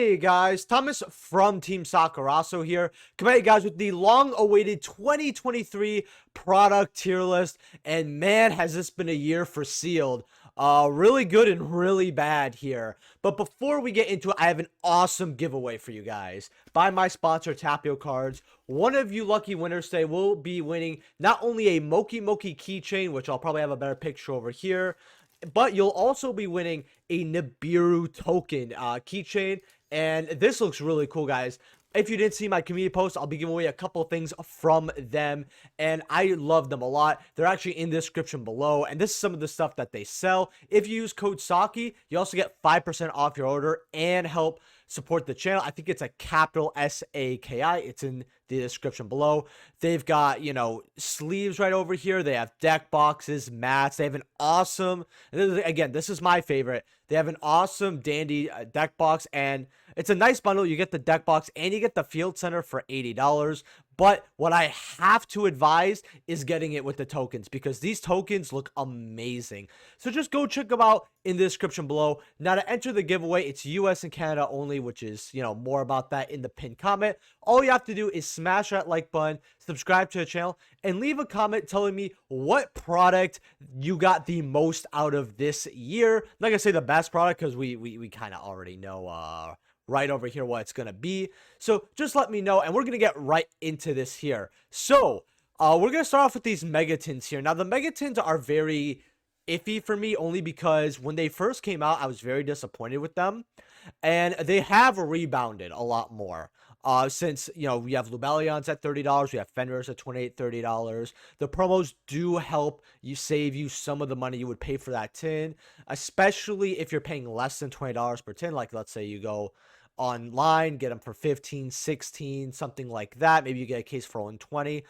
Hey guys, Thomas from Team Sakurasou here, coming at you guys with the long-awaited 2023 product tier list, and man, has this been a year for Sealed. Really good and really bad here. But before we get into it, I have an awesome giveaway for you guys. By my sponsor, Tapio Cards, one of you lucky winners today will be winning not only a Moki Moki keychain, which I'll probably have a better picture over here, but you'll also be winning a Nibiru token keychain, and this looks really cool, guys. If you didn't see my community post, I'll be giving away a couple things from them, and I love them a lot. They're actually in the description below, and this is some of the stuff that they sell. If you use code SAKI, you also get 5% off your order and help support the channel. I think it's a capital S-A-K-I. It's in the description below. They've got, you know, sleeves right over here. They have deck boxes, mats. They have an awesome, again, this is my favorite. They have an awesome dandy deck box, and it's a nice bundle. You get the deck box and you get the field center for $80. But what I have to advise is getting it with the tokens, because these tokens look amazing. So just go check them out in the description below. Now, to enter the giveaway, it's US and Canada only, which is, you know, more about that in the pinned comment. All you have to do is smash that like button, subscribe to the channel, and leave a comment telling me what product you got the most out of this year. I'm not gonna say the best product, because we kind of already know right over here what it's gonna be. So just let me know, and we're gonna get right into this here. So we're gonna start off with these megatins here. Now, the megatins are very iffy for me, only because when they first came out, I was very disappointed with them, and they have rebounded a lot more. Since, you know, we have Lubellions at $30, we have Fenris at $28, $30. The promos do help you save you some of the money you would pay for that tin, especially if you're paying less than $20 per tin. Like, let's say you go online, get them for 15, 16, something like that. Maybe you get a case for only 20.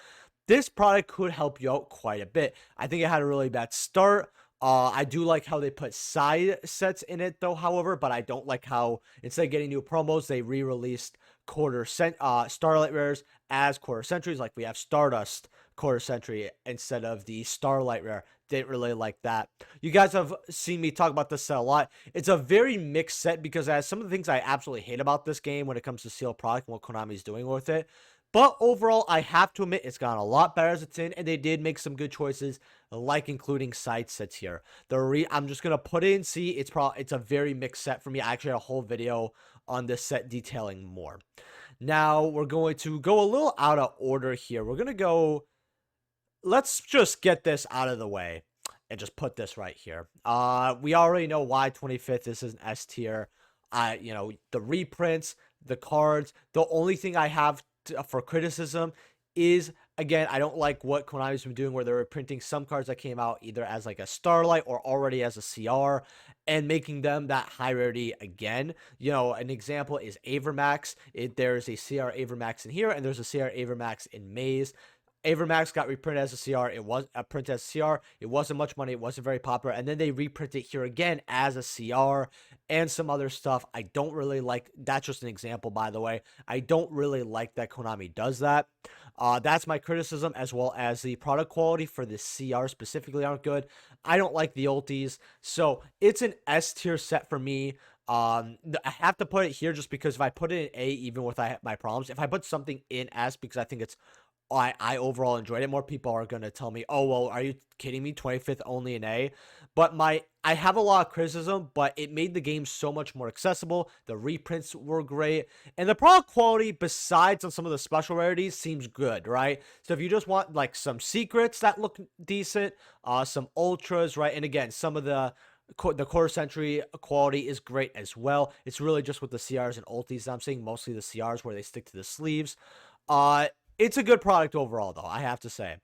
This product could help you out quite a bit. I think it had a really bad start. I do like how they put side sets in it, though, however, but I don't like how instead of getting new promos, they re-released Starlight Rares as quarter centuries. Like, we have Stardust quarter century instead of the Starlight Rare. Didn't really like that. You guys have seen me talk about this set a lot. It's a very mixed set, because it has some of the things I absolutely hate about this game when it comes to sealed product and what Konami's doing with it. But overall, I have to admit, it's gotten a lot better as a tin, and they did make some good choices, like including side sets here. I'm just gonna put it in C. It's a very mixed set for me. I actually had a whole video on this set detailing more. Now we're going to go a little out of order here. We're gonna go. Let's just get this out of the way and just put this right here. We already know why 25th this is an S tier. You know, the reprints, the cards. The only thing I have for criticism is, again, I don't like what Konami's been doing, where they're printing some cards that came out either as like a Starlight or already as a CR and making them that high rarity again. You know, an example is Avermax. There's a CR Avermax in here, and there's a CR Avermax in Maze. Avermax got reprinted as a CR. It was printed as a CR. It wasn't much money. It wasn't very popular. And then they reprinted it here again as a CR and some other stuff. I don't really like. That's just an example, by the way. I don't really like that Konami does that. That's my criticism, as well as the product quality for the CR specifically aren't good. I don't like the ultis. So it's an S tier set for me. I have to put it here just because if I put it in A, even with my problems, if I put something in S because I think it's I overall enjoyed it, more people are going to tell me, oh, well, are you kidding me? 25th only an A. But I have a lot of criticism, but it made the game so much more accessible. The reprints were great. And the product quality, besides on some of the special rarities, seems good, right? So if you just want, like, some secrets that look decent, some ultras, right? And again, some of the quarter century quality is great as well. It's really just with the CRs and ultis I'm seeing, mostly the CRs where they stick to the sleeves. It's a good product overall, though, I have to say.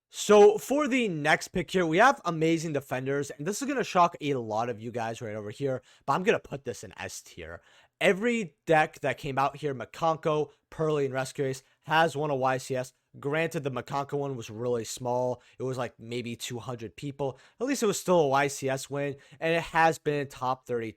So for the next pick here, we have Amazing Defenders, and this is going to shock a lot of you guys right over here, but I'm going to put this in S tier. Every deck that came out here, Makonko, Pearly, and Rescue Ace, has won a YCS. Granted, the Makonko one was really small. It was like maybe 200 people. At least it was still a YCS win, and it has been top 32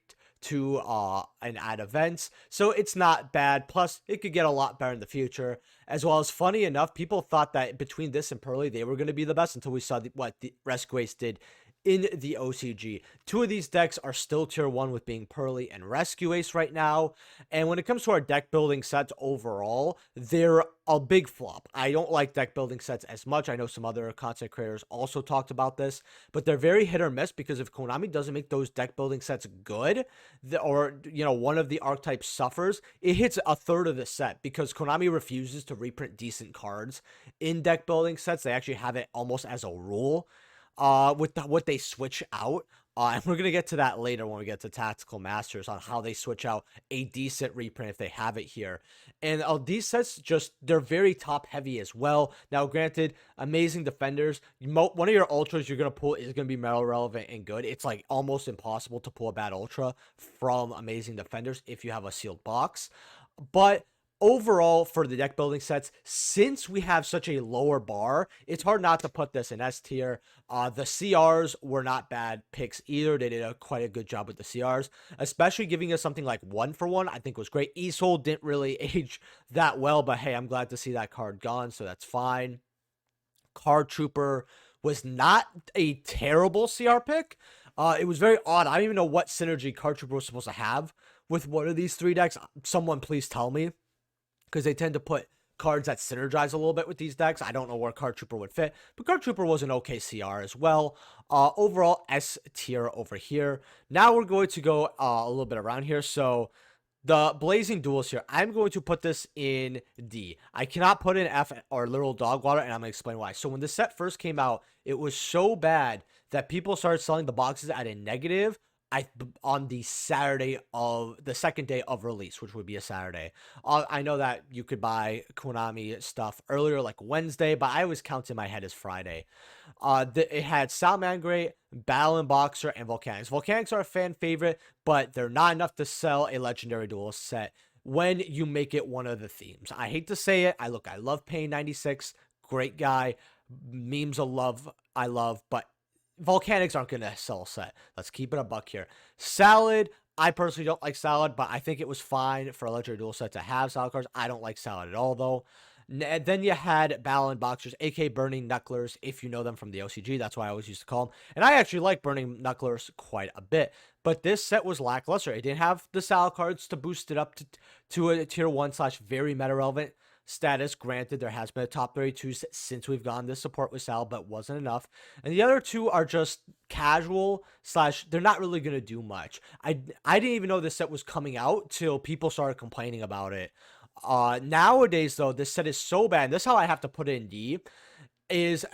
and at events, so it's not bad. Plus, it could get a lot better in the future. As well as, funny enough, people thought that between this and Pearly, they were going to be the best until we saw what the Rescue Ace did in the OCG. Two of these decks are still tier 1 with being Pearly and Rescue Ace right now. And when it comes to our deck building sets overall, they're a big flop. I don't like deck building sets as much. I know some other content creators also talked about this, but they're very hit or miss because if Konami doesn't make those deck building sets good, or, you know, one of the archetypes suffers, it hits a third of the set because Konami refuses to reprint decent cards in deck building sets. They actually have it almost as a rule with what they switch out. And we're going to get to that later when we get to Tactical Masters on how they switch out a decent reprint if they have it here. And these sets they're very top heavy as well. Now, granted, amazing defenders. One of your ultras you're going to pull is going to be metal relevant and good. It's like almost impossible to pull a bad ultra from amazing defenders if you have a sealed box. But overall, for the deck building sets, since we have such a lower bar, it's hard not to put this in S tier. The CRs were not bad picks either. They did quite a good job with the CRs, especially giving us something like 1-for-1. I think was great. Isolde didn't really age that well, but hey, I'm glad to see that card gone, so that's fine. Card Trooper was not a terrible CR pick. It was very odd. I don't even know what synergy Card Trooper was supposed to have with one of these three decks. Someone please tell me, because they tend to put cards that synergize a little bit with these decks. I don't know where Card Trooper would fit, but Card Trooper was an okay CR as well. Overall, S tier over here. Now we're going to go a little bit around here. So the Blazing Duels here, I'm going to put this in D. I cannot put in F or Literal Dog Water, and I'm going to explain why. So when the set first came out, it was so bad that people started selling the boxes at a negative on the second day of release, which would be a Saturday. I know that you could buy Konami stuff earlier, like Wednesday, but I always count in my head as Friday. It had Salamangreat, Battle and Boxer, and Volcanics. Volcanics are a fan favorite, but they're not enough to sell a Legendary Duelist set when you make it one of the themes. I hate to say it. I love Pain 96, great guy, memes I love, but Volcanics aren't going to sell a set. Let's keep it a buck here. Salad, I personally don't like Salad, but I think it was fine for a Legendary Duel set to have Salad cards. I don't like Salad at all, though. Then you had Battle and Boxers, aka Burning Knucklers, if you know them from the OCG. That's why I always used to call them. And I actually like Burning Knucklers quite a bit. But this set was lackluster. It didn't have the Salad cards to boost it up to a tier 1/very meta relevant status. Granted, there has been a top 32 since we've gone this support with Sal, but wasn't enough. And the other two are just casual / they're not really going to do much. I didn't even know this set was coming out till people started complaining about it. Nowadays, though, this set is so bad. This is how I have to put it in D. And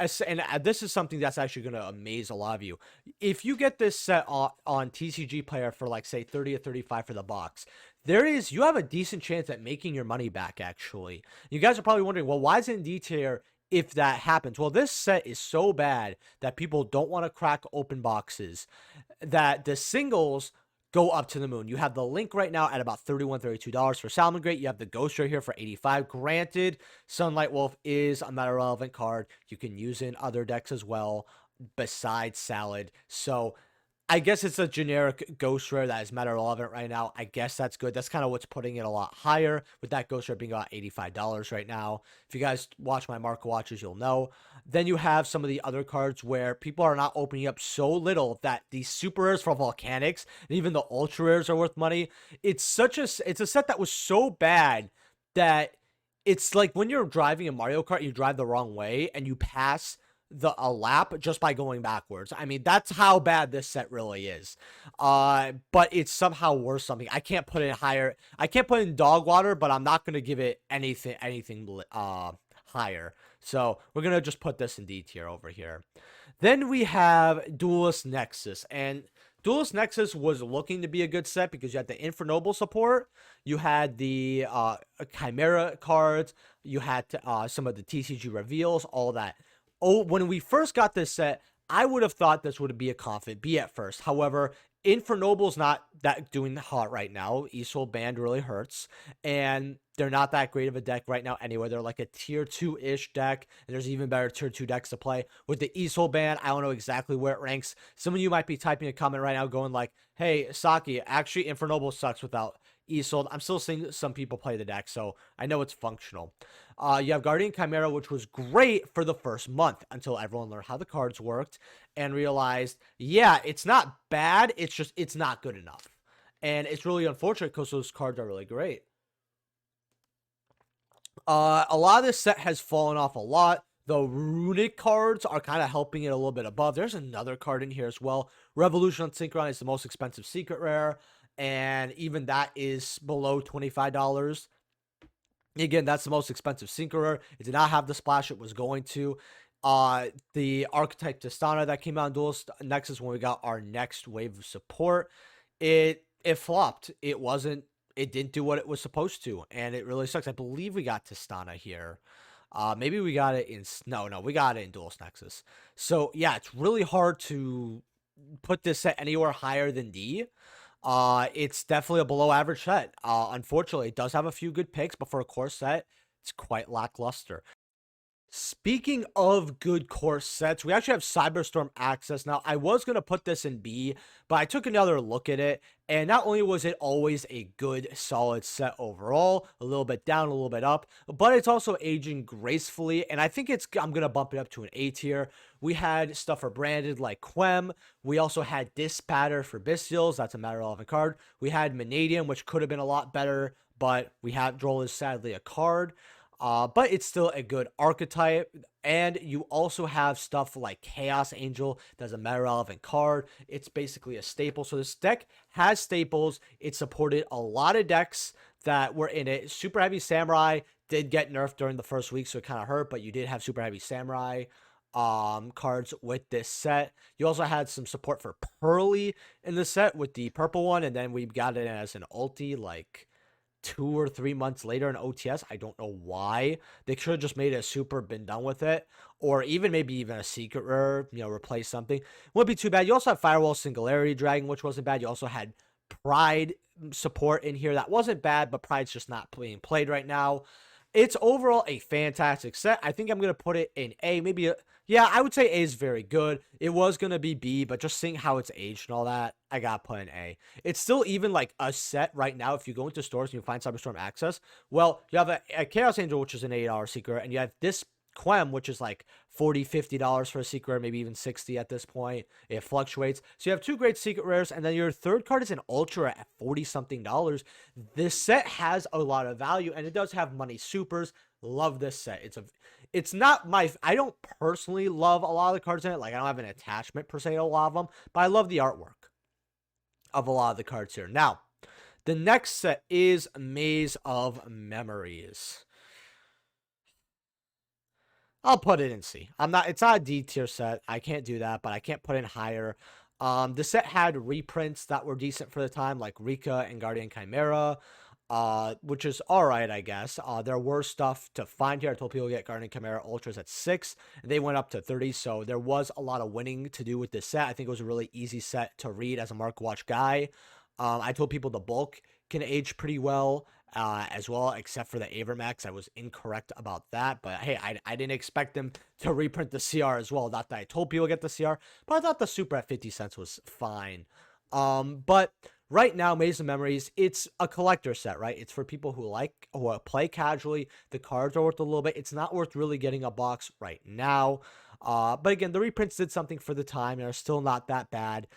this is something that's actually going to amaze a lot of you. If you get this set on TCG Player for, like, say 30 or 35 for the box, you have a decent chance at making your money back, actually. You guys are probably wondering, well, why is it in D tier if that happens? Well, this set is so bad that people don't want to crack open boxes that the singles go up to the moon. You have the Link right now at about $31, $32 for Salamangreat. You have the Ghost right here for $85. Granted, Sunlight Wolf is a meta relevant card. You can use it in other decks as well besides Salad. So I guess it's a generic Ghost Rare that is meta relevant right now. I guess that's good. That's kind of what's putting it a lot higher, with that Ghost Rare being about $85 right now. If you guys watch my market watches, you'll know. Then you have some of the other cards where people are not opening up so little that the super rares for Volcanics and even the ultra rares are worth money. It's a set that was so bad that it's like when you're driving a Mario Kart, you drive the wrong way and you pass a lap just by going backwards. I mean, that's how bad this set really is. But it's somehow worth something. I can't put it higher. I can't put in Dog Water, but I'm not going to give it anything higher. So we're going to just put this in D tier over here. Then we have Duelist Nexus, and Duelist Nexus was looking to be a good set because you had the Infernoble support, you had the Chimera cards, you had some of the TCG reveals, all that. When we first got this set, I would have thought this would be a confident B at first. However, Infernoble's not that doing hot right now. Isolde band really hurts, and they're not that great of a deck right now anyway. They're like a tier 2-ish deck, and there's even better tier 2 decks to play. With the Isolde band, I don't know exactly where it ranks. Some of you might be typing a comment right now going like, hey, Saki, actually Infernoble sucks without e-sold. I'm still seeing some people play the deck, so I know it's functional. You have Guardian Chimera, which was great for the first month until everyone learned how the cards worked and realized, yeah, it's not bad, it's just it's not good enough. And it's really unfortunate because those cards are really great. A lot of this set has fallen off a lot. The runic cards are kind of helping it a little bit above. There's another card in here as well. Revolution on Synchron is the most expensive secret rare, and even that is below $25. Again, that's the most expensive secret rare. It did not have the splash it was going to. The Archetype Testana that came out in Duelist Nexus when we got our next wave of support, it flopped. It didn't do what it was supposed to, and it really sucks. I believe we got Testana here. Maybe we got it in... No, we got it in Duelist Nexus. So, yeah, it's really hard to put this set anywhere higher than D. It's definitely a below average set. Unfortunately, it does have a few good picks, but for a core set, it's quite lackluster. Speaking of good core sets, we actually have Cyberstorm Access. Now, I was going to put this in B, but I took another look at it, and not only was it always a good, solid set overall, a little bit down, a little bit up, but it's also aging gracefully, and I think I'm going to bump it up to an A tier. We had stuff for branded like Quem. We also had Dispatter for Bestials. That's a matter relevant card. We had Manadium, which could have been a lot better, but we have Droll is sadly a card. But it's still a good archetype, and you also have stuff like Chaos Angel that's a meta relevant card. It's basically a staple. So this deck has staples. It supported a lot of decks that were in it. Super Heavy Samurai did get nerfed during the first week, so it kind of hurt, but you did have Super Heavy Samurai cards with this set. You also had some support for Pearly in the set with the purple one, and then we got it as an ulti like 2 or 3 months later in OTS. I don't know why. They should have just made a super, been done with it, or maybe even a secret rare, replace something. Wouldn't be too bad. You also have Firewall Singularity Dragon, which wasn't bad. You also had Pride support in here. That wasn't bad, but Pride's just not being played right now. It's overall a fantastic set. I think I'm going to put it in A, maybe yeah, I would say A is very good. It was going to be B, but just seeing how it's aged and all that, I got to put in A. It's still even like a set right now. If you go into stores and you find Cyberstorm Access, well, you have a Chaos Angel, which is an $8 secret, and you have this Quem, which is like $40, $50 for a secret, maybe even 60 at this point. It fluctuates. So you have 2 great secret rares, and then your third card is an Ultra at 40-something dollars. This set has a lot of value, and it does have money supers. Love this set. It's not my... I don't personally love a lot of the cards in it. Like, I don't have an attachment per se to a lot of them, but I love the artwork of a lot of the cards here. Now, the next set is Maze of Memories. I'll put it in C. It's not a D tier set. I can't do that, but I can't put it in higher. The set had reprints that were decent for the time, like Rika and Guardian Chimera, which is alright, I guess. There were stuff to find here. I told people to get Guardian Chimera Ultras at 6, and they went up to 30, so there was a lot of winning to do with this set. I think it was a really easy set to read as a Mark Watch guy. I told people the bulk can age pretty well as well, except for the Avermax. I was incorrect about that, but hey, I didn't expect them to reprint the CR as well. Not that I told people to get the CR, but I thought the Super at 50 cents was fine. But right now, Maze of Memories, it's a collector set, right? It's for people who play casually. The cards are worth a little bit. It's not worth really getting a box right now. But again, the reprints did something for the time and are still not that bad.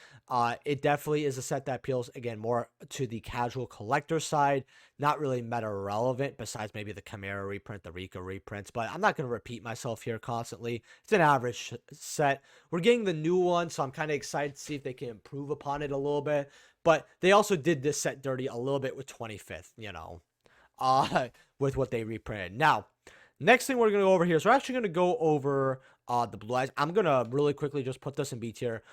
It definitely is a set that appeals, again, more to the casual collector side. Not really meta relevant, besides maybe the Chimera reprint, the Rika reprints. But I'm not going to repeat myself here constantly. It's an average set. We're getting the new one, so I'm kind of excited to see if they can improve upon it a little bit. But they also did this set dirty a little bit with 25th, with what they reprinted. Now, next thing we're going to go over here is we're actually going to go over the Blue Eyes. I'm going to really quickly just put this in B tier.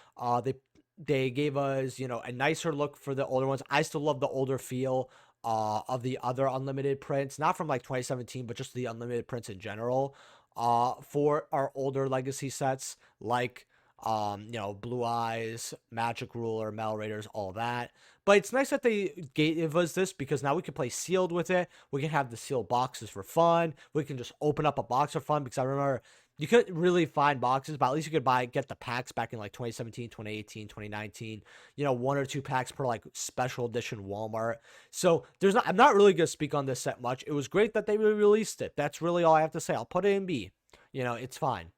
They gave us, a nicer look for the older ones. I still love the older feel of the other unlimited prints, not from like 2017, but just the unlimited prints in general for our older legacy sets, like Blue Eyes, Magic Ruler, Metal Raiders, all that. But it's nice that they gave us this, because now we can play sealed with it. We can have the sealed boxes for fun. We can just open up a box for fun, because I remember You couldn't really find boxes, but at least you could get the packs back in like 2017, 2018, 2019. You know, one or two packs per like special edition Walmart. So I'm not really gonna speak on this set much. It was great that they released it. That's really all I have to say. I'll put it in B. You know, it's fine.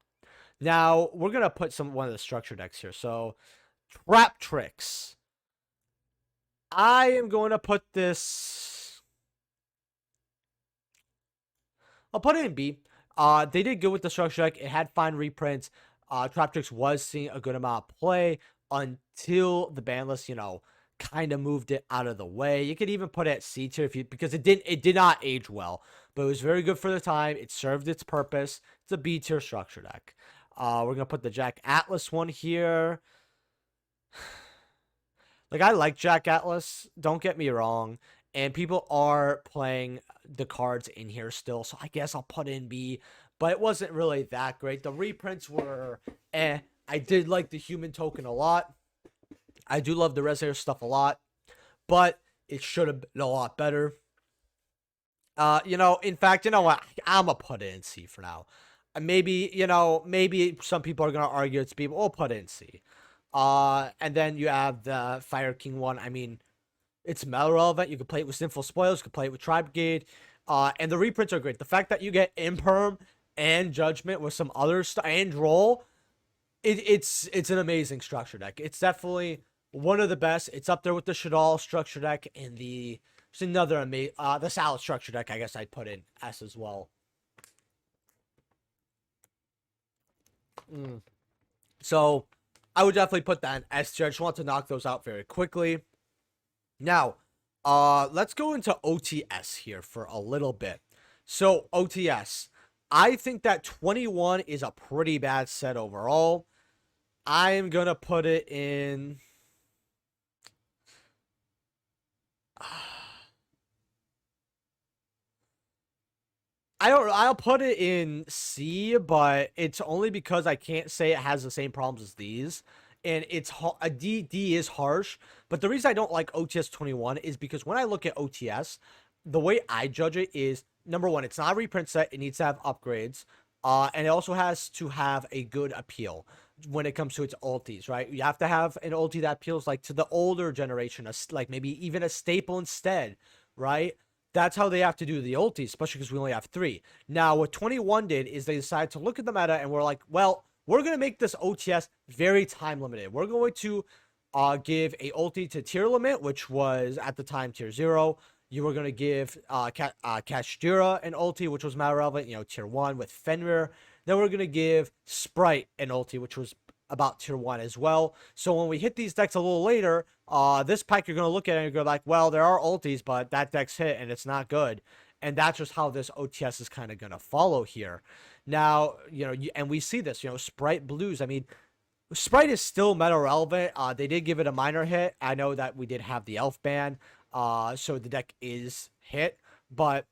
Now we're gonna put one of the structure decks here. So Trap Tricks. I am going to put this. I'll put it in B. They did good with the structure deck. It had fine reprints. Trap Tricks was seeing a good amount of play until the ban list, you know, kind of moved it out of the way. You could even put it at C tier because it did not age well, but it was very good for the time. It served its purpose. It's a B tier structure deck. We're gonna put the Jack Atlas one here. Like, I like Jack Atlas, don't get me wrong, and people are playing the cards in here still, so I guess I'll put in B, but it wasn't really that great. The reprints were eh. I did like the human token a lot. I do love the Rezair stuff a lot, but it should have been a lot better. You know, in fact, you know what? I'm gonna put it in C for now. Maybe, you know, maybe some people are gonna argue it's B, but we'll put it in C. And then you have the Fire King one. I mean, it's meta relevant. You can play it with Sinful Spoils. You can play it with Tribe Brigade. And the reprints are great. The fact that you get Imperm and Judgment with some other stuff and Roll, it's an amazing structure deck. It's definitely one of the best. It's up there with the Shadal structure deck and the Salad structure deck. I guess I'd put in S as well. So I would definitely put that in S tier. I just want to knock those out very quickly. Now, let's go into OTS here for a little bit. So, OTS. I think that 21 is a pretty bad set overall. I am going to put it in... I'll put it in C, but it's only because I can't say it has the same problems as these. And it's a D is harsh, but the reason I don't like OTS 21 is because when I look at OTS, the way I judge it is, number one, it's not a reprint set. It needs to have upgrades. And it also has to have a good appeal when it comes to its ultis, right? You have to have an ulti that appeals like to the older generation, like maybe even a staple instead, right? That's how they have to do the ultis, especially because we only have 3. Now, what 21 did is they decided to look at the meta and we're like, well, we're going to make this OTS very time limited. We're going to give a ulti to tier limit, which was at the time tier 0. You were going to give Kashtira an ulti, which was meta relevant, you know, tier 1 with Fenrir. Then we're going to give Sprite an ulti, which was about tier 1 as well. So when we hit these decks a little later, this pack you're going to look at it and you're like, well, there are ultis, but that deck's hit and it's not good. And that's just how this OTS is kind of going to follow here. Now, you know, and we see this, you know, Sprite Blues. I mean, Sprite is still meta relevant. They did give it a minor hit. I know that we did have the Elf ban, so the deck is hit, but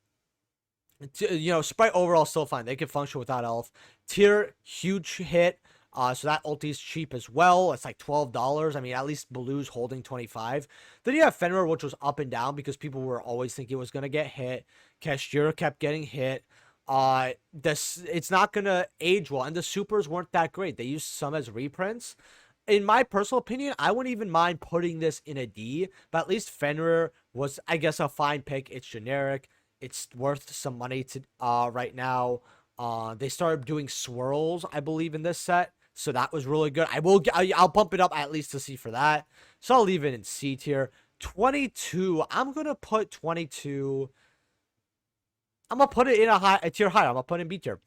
you know, Sprite overall still fine. They can function without Elf. Tier, huge hit. So that ulti is cheap as well. It's like $12. I mean, at least Blue's holding 25. Then you have Fenrir, which was up and down because people were always thinking it was going to get hit. Kashtira kept getting hit. It's not going to age well. And the supers weren't that great. They used some as reprints. In my personal opinion, I wouldn't even mind putting this in a D. But at least Fenrir was, I guess, a fine pick. It's generic. It's worth some money to right now. They started doing swirls, I believe, in this set. So that was really good. I'll bump it up at least to C for that. So I'll leave it in C tier. 22. I'm going to put 22. I'm going to put it in a tier higher. I'm going to put it in B tier.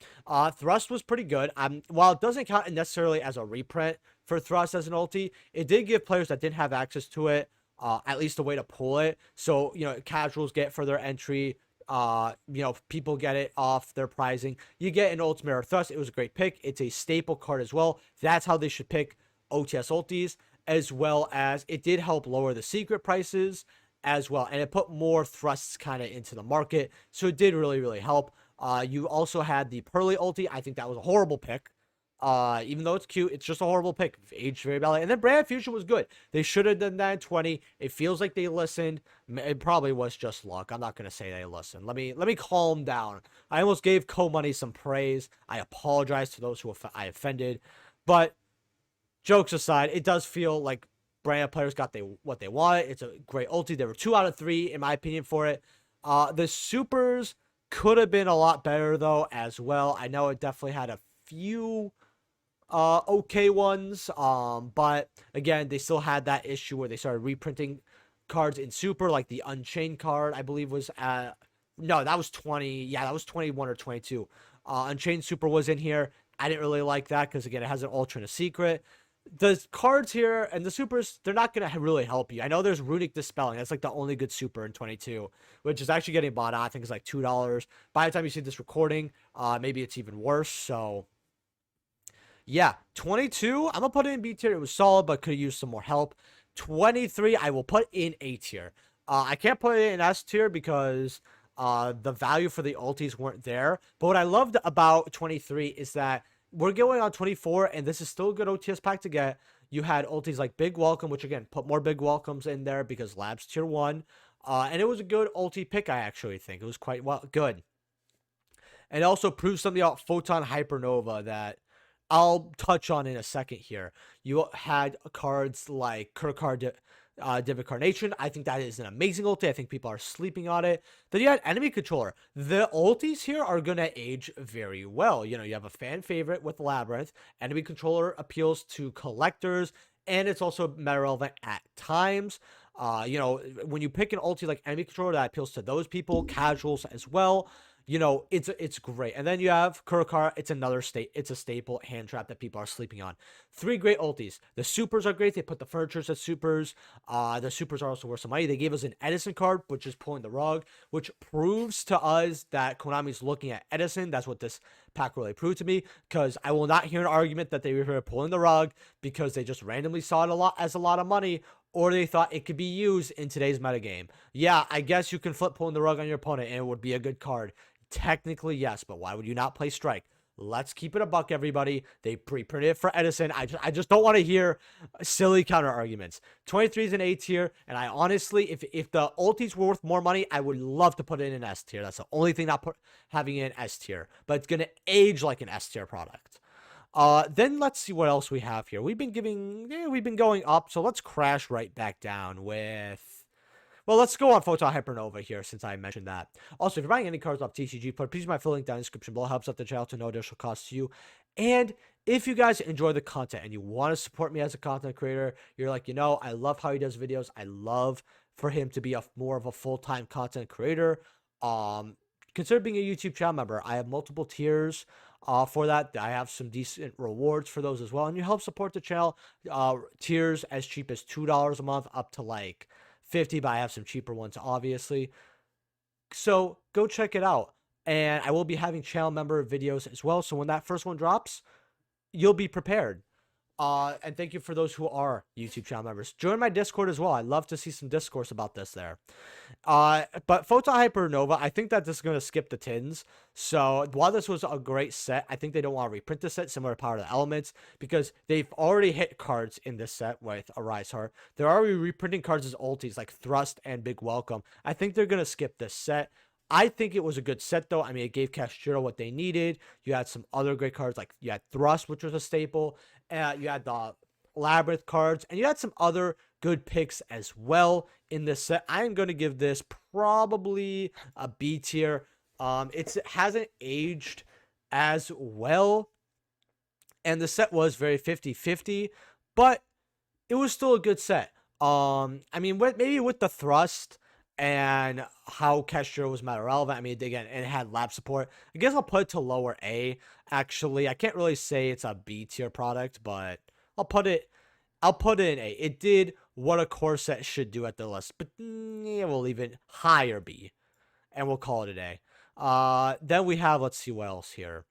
Thrust was pretty good. While it doesn't count necessarily as a reprint for Thrust as an ulti, it did give players that didn't have access to it at least a way to pull it. So, you know, casuals get further entry. You know, people get it off their pricing. You get an Ultimate Thrust. It was a great pick. It's a staple card as well. That's how they should pick OTS ultis, as well as it did help lower the secret prices as well. And it put more thrusts kind of into the market. So it did really, really help. You also had the Pearly ulti. I think that was a horrible pick. Even though it's cute, it's just a horrible pick. Aged very badly. And then Brand Fusion was good. They should have done that in 20. It feels like they listened. It probably was just luck. I'm not gonna say they listened. Let me calm down. I almost gave Co-Money some praise. I apologize to those who I offended. But jokes aside, it does feel like Brand players got what they wanted. It's a great ulti. There were 2 out of 3, in my opinion, for it. The supers could have been a lot better, though, as well. I know it definitely had a few okay ones, but again, they still had that issue where they started reprinting cards in super, like the Unchained card, I believe was no, that was 20. Yeah, that was 21 or 22. Unchained super was in here. I didn't really like that because again, it has an ultra and a secret. The cards here and the supers, they're not going to really help you. I know there's Runic Dispelling. That's like the only good super in 22, which is actually getting bought out. I think it's like $2. By the time you see this recording, maybe it's even worse. So yeah, 22, I'm going to put it in B tier. It was solid, but could use some more help. 23, I will put in A tier. I can't put it in S tier because the value for the ultis weren't there. But what I loved about 23 is that we're going on 24, and this is still a good OTS pack to get. You had ultis like Big Welcome, which again, put more Big Welcomes in there because Lab's tier 1. And it was a good ulti pick, I actually think. It was quite good. And it also proves something about Photon Hypernova that I'll touch on in a second here. You had cards like Kurkar Divincarnation. I think that is an amazing ulti. I think people are sleeping on it. Then you had Enemy Controller. The ultis here are going to age very well. You know, you have a fan favorite with Labyrinth. Enemy Controller appeals to collectors, and it's also meta relevant at times. You know, when you pick an ulti like Enemy Controller, that appeals to those people, casuals as well. You know, it's great. And then you have Kurokara. It's a staple hand trap that people are sleeping on. 3 great ultis. The supers are great. They put the furnitures as supers. The supers are also worth some money. They gave us an Edison card, which is pulling the rug, which proves to us that Konami's looking at Edison. That's what this pack really proved to me, because I will not hear an argument that they were pulling the rug because they just randomly saw it as a lot of money, or they thought it could be used in today's metagame. Yeah, I guess you can flip pulling the rug on your opponent and it would be a good card. Technically, yes, but why would you not play Strike? Let's keep it a buck, everybody. They pre-printed it for Edison. I just don't want to hear silly counter arguments. 23 is an A tier, and I honestly, if the ultis were worth more money, I would love to put it in an S tier. That's the only thing not having it in S tier, but it's gonna age like an S tier product. Then let's see what else we have here. We've been going up, so let's crash right back down with. Well, let's go on Photon Hypernova here since I mentioned that. Also, if you're buying any cards off TCG, please use my full link down in the description below. Helps out the channel to no additional cost to you. And if you guys enjoy the content and you want to support me as a content creator, you're like, you know, I love how he does videos. I love for him to be more of a full-time content creator. Consider being a YouTube channel member. I have multiple tiers for that. I have some decent rewards for those as well. And you help support the channel. Tiers as cheap as $2 a month up to like 50, but I have some cheaper ones, obviously. So go check it out. And I will be having channel member videos as well. So when that first one drops, you'll be prepared. And thank you for those who are YouTube channel members. Join my Discord as well. I'd love to see some discourse about this there. But Photon Hypernova, I think that this is going to skip the tins. So while this was a great set, I think they don't want to reprint the set similar to Power of the Elements, because they've already hit cards in this set with Arise Heart. They're already reprinting cards as ultis like Thrust and Big Welcome. I think they're going to skip this set. I think it was a good set, though. I mean, it gave Cashiro what they needed. You had some other great cards, like you had Thrust, which was a staple. You had the Labyrinth cards, and you had some other good picks as well in this set. I am going to give this probably a B tier. It hasn't aged as well, and the set was very 50-50, but it was still a good set. I mean, maybe with the Thrust and how Keshiro was meta relevant. I mean, again, it had lab support. I guess I'll put it to lower A, actually. I can't really say it's a B tier product, but I'll put it in A. It did what a core set should do at the list, but yeah, we'll leave it higher B, and we'll call it a A. Then we have, let's see what else here.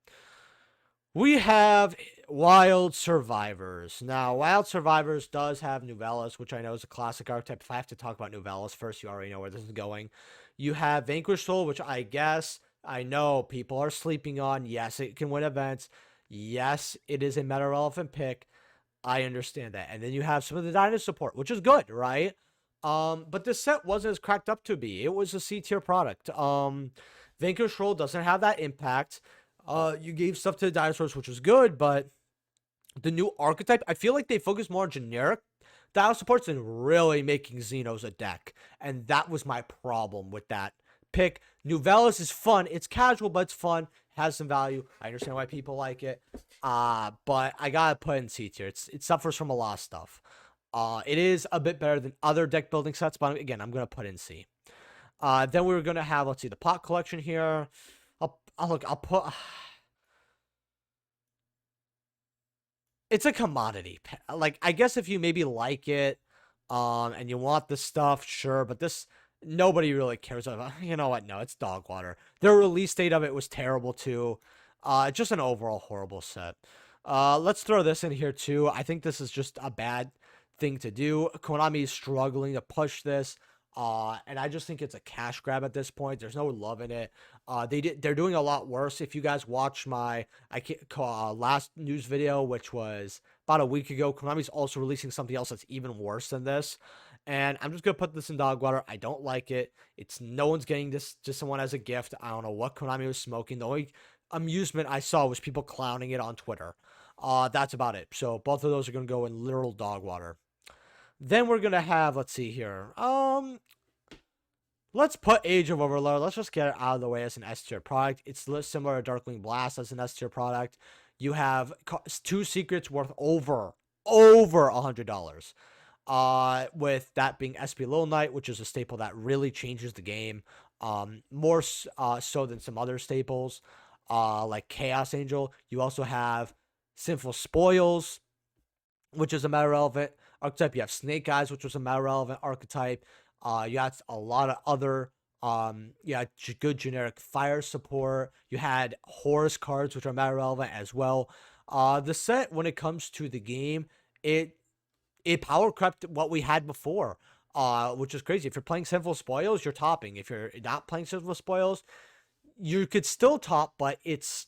We have Wild Survivors. Now, Wild Survivors does have Novellas, which I know is a classic archetype. If I have to talk about Novellas first, you already know where this is going. You have Vanquish Soul, which I guess I know people are sleeping on. Yes, it can win events. Yes, it is a meta relevant pick. I understand that. And then you have some of the dynasty support, which is good, right? But this set wasn't as cracked up to be. It was a C tier product. Vanquish Roll doesn't have that impact. You gave stuff to the dinosaurs, which was good, but the new archetype, I feel like they focus more on generic dial supports and really making Xenos a deck. And that was my problem with that pick. Nuvelis is fun. It's casual, but it's fun. Has some value. I understand why people like it. But I gotta put in C tier. It suffers from a lot of stuff. It is a bit better than other deck building sets, but again, I'm gonna put in C. Then we're gonna have, let's see, the pot collection here. I'll put. It's a commodity. Like, I guess if you maybe like it, and you want the stuff, sure, but this nobody really cares about. You know what? No, it's dog water. The release date of it was terrible too. Just an overall horrible set. Let's throw this in here too. I think this is just a bad thing to do. Konami is struggling to push this. And I just think it's a cash grab at this point. There's no love in it. They're doing a lot worse. If you guys watch my last news video, which was about a week ago, Konami's also releasing something else that's even worse than this. And I'm just gonna put this in dog water. I don't like it. It's no one's getting this to someone as a gift. I don't know what Konami was smoking. The only amusement I saw was people clowning it on Twitter. That's about it. So both of those are gonna go in literal dog water. Then we're gonna have, let's see here. Let's put Age of Overlord. Let's just get it out of the way as an S tier product. It's similar to Darkling Blast as an S tier product. You have 2 secrets worth over $100. With that being SP Little Knight, which is a staple that really changes the game. More so than some other staples, like Chaos Angel. You also have Sinful Spoils, which is a meta relevant archetype. You have Snake Eyes, which was a meta relevant archetype. You had a lot of other good generic fire support. You had Horus cards, which are meta relevant as well. The set, when it comes to the game, it power crept what we had before, which is crazy. If you're playing Sinful Spoils, you're topping. If you're not playing Sinful Spoils, you could still top, but if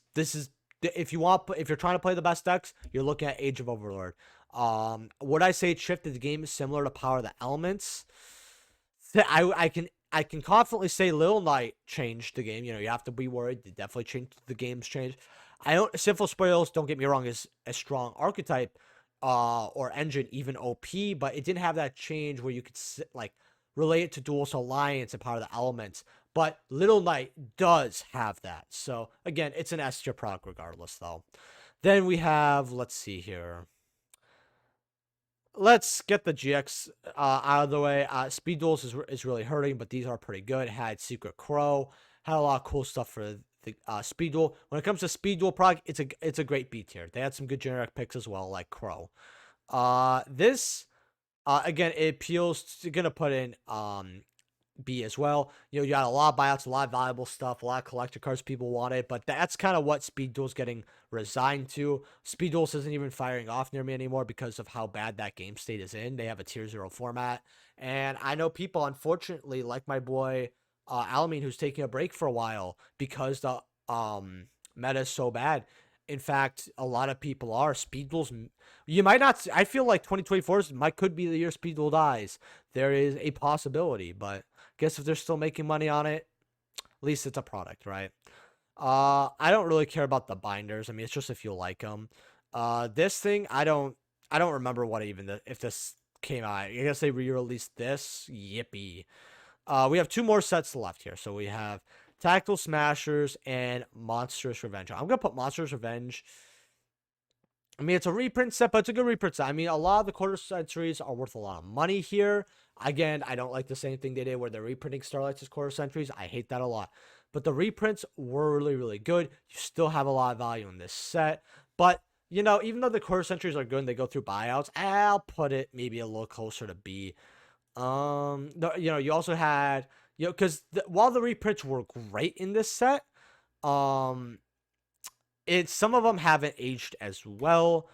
you're trying to play the best decks, you're looking at Age of Overlord. Would I say it shifted the game similar to Power of the Elements? I can confidently say Little Knight changed the game. You know, you have to be worried. It definitely changed the game's change. Sinful Spoils, don't get me wrong, is a strong archetype or engine, even OP, but it didn't have that change where you could relate it to Duelist Alliance and Power of the Elements. But Little Knight does have that. So again, it's an S tier product regardless, though. Then we have, let's see here. Let's get the GX out of the way. Speed Duels is really hurting, but these are pretty good. Had Secret Crow, had a lot of cool stuff for the Speed Duel. When it comes to Speed Duel product, it's a great B tier. They had some good generic picks as well, like Crow. This again, it appeals to gonna put in B as well. You know, you got a lot of buyouts, a lot of valuable stuff, a lot of collector cards people wanted, but that's kind of what Speed Duel's getting resigned to. Speed Duels isn't even firing off near me anymore because of how bad that game state is in. They have a tier 0 format, and I know people, unfortunately, like my boy Alamine, who's taking a break for a while because the meta is so bad. In fact, a lot of people are. Speed Duels, you might not, I feel like 2024 could be the year Speed Duel dies. There is a possibility, but guess if they're still making money on it, at least it's a product, right? I don't really care about the binders. I mean, it's just if you like them. This thing, I don't remember what even if this came out. I guess they re-released this. Yippee. We have 2 more sets left here. So we have Tactical Smashers and Monstrous Revenge. I'm gonna put Monstrous Revenge. I mean, it's a reprint set, but it's a good reprint set. I mean, a lot of the quarter centuries are worth a lot of money here. Again, I don't like the same thing they did where they're reprinting Starlights as quarter centuries. I hate that a lot. But the reprints were really, really good. You still have a lot of value in this set. But, you know, even though the quarter centuries are good and they go through buyouts, I'll put it maybe a little closer to B. You know, you also had, you know, because while the reprints were great in this set, some of them haven't aged as well.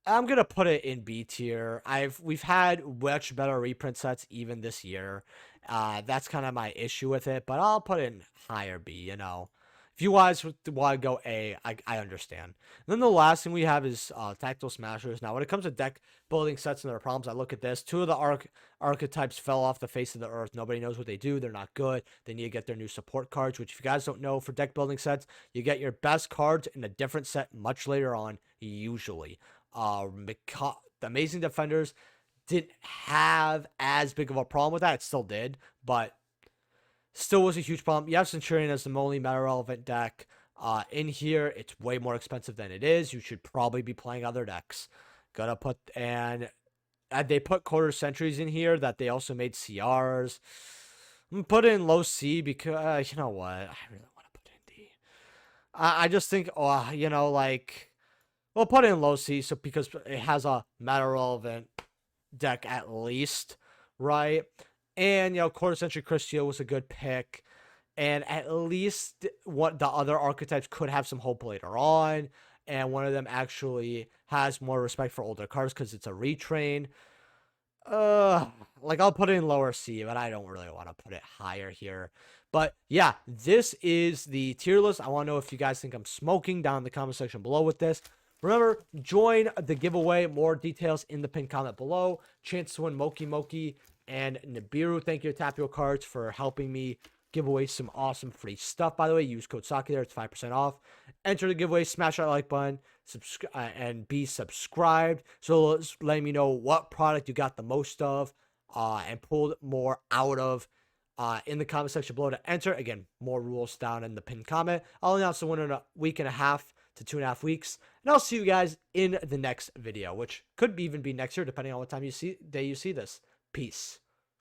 I'm gonna put it in B tier. We've had much better reprint sets even this year. That's kind of my issue with it, but I'll put it in higher B. You know, If you guys want to go A, I understand. And then the last thing we have is Tactical Smashers. Now, when it comes to deck building sets and their problems, I look at this. Two of the archetypes fell off the face of the earth. Nobody knows what they do. They're not good. They need to get their new support cards, which if you guys don't know, for deck building sets, you get your best cards in a different set much later on, usually. The Amazing Defenders didn't have as big of a problem with that. It still did, but still was a huge problem. You have Centurion as the only meta relevant deck. In here, it's way more expensive than it is. You should probably be playing other decks. Gotta put, and they put quarter centuries in here that they also made CRs. I'm gonna put it in low C because, you know what? I really want to put it in D. I just think, you know, like, we'll put it in low C so because it has a meta relevant deck at least, right? And, you know, quarter century Christio was a good pick. And at least what the other archetypes could have some hope later on. And one of them actually has more respect for older cards because it's a retrain. Like, I'll put it in lower C, but I don't really want to put it higher here. But yeah, this is the tier list. I want to know if you guys think I'm smoking down in the comment section below with this. Remember, join the giveaway. More details in the pinned comment below. Chance to win Moki Moki and Nibiru. Thank you to Tapio Cards for helping me give away some awesome free stuff. By the way, use code Saki there. It's 5% off. Enter the giveaway. Smash that like button. And be subscribed. So letting me know what product you got the most of and pulled more out of in the comment section below to enter. Again, more rules down in the pinned comment. I'll announce the winner in a week and a half to 2.5 weeks. And I'll see you guys in the next video, which could even be next year, depending on what time you see this. Peace.